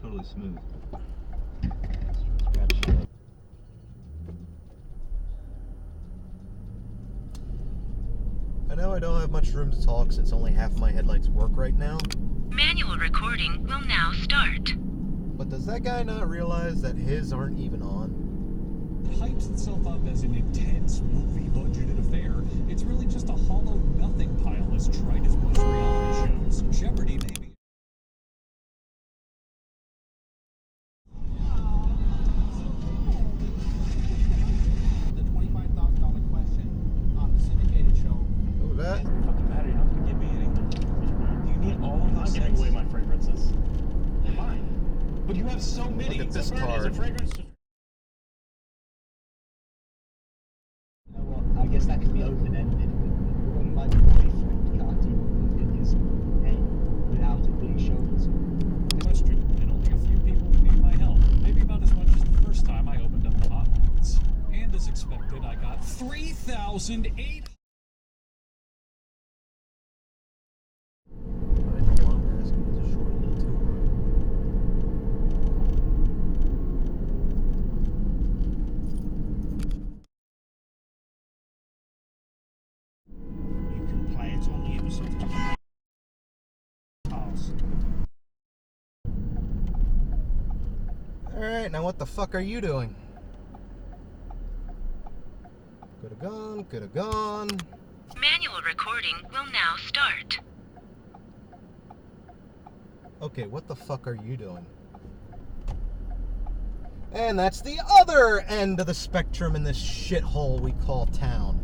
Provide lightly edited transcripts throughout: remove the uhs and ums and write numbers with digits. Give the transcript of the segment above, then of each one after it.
Totally smooth. I know I don't have much room to talk since only half of my headlights work right now. Manual recording will now start. But does that guy not realize that his aren't even on? It hypes itself up as an intense movie-budgeted affair. It's really just a hollow nothing pile as trite as most reality shows. Jeopardy, maybe. That? It doesn't fucking matter. You don't have to give me anything. Do you need all of those? I'm giving away my fragrances. They're mine. But you have so many. Look at this Burn is a card. fragrance. You know what? I guess that can be open-ended. When my boyfriend can't even look at his name without it being shown to him. Question, and only a few people need my help. Maybe about as much as the first time I opened up the hotlines. And as expected, I got 3,800. Alright, now what the fuck are you doing? Could've gone, could've gone. Manual recording will now start. Okay, what the fuck are you doing? And that's the other end of the spectrum in this shithole we call town.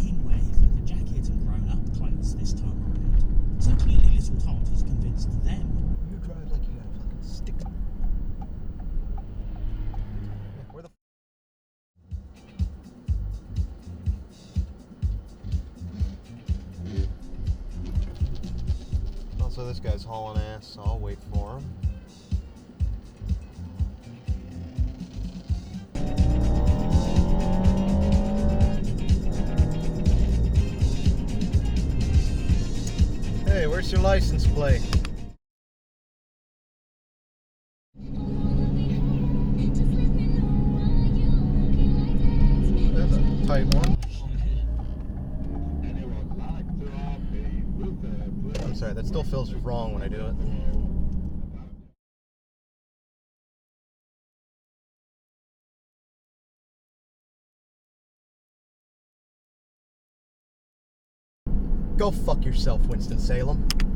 In wears leather jacket and grown-up clothes this time around. So clearly little Todd has convinced them. You drive like you got a fucking stick. Where the Also, this guy's hauling ass, so I'll wait for him. Hey, where's your license plate? That's a tight one. I'm sorry, that still feels wrong when I do it. Go fuck yourself, Winston-Salem.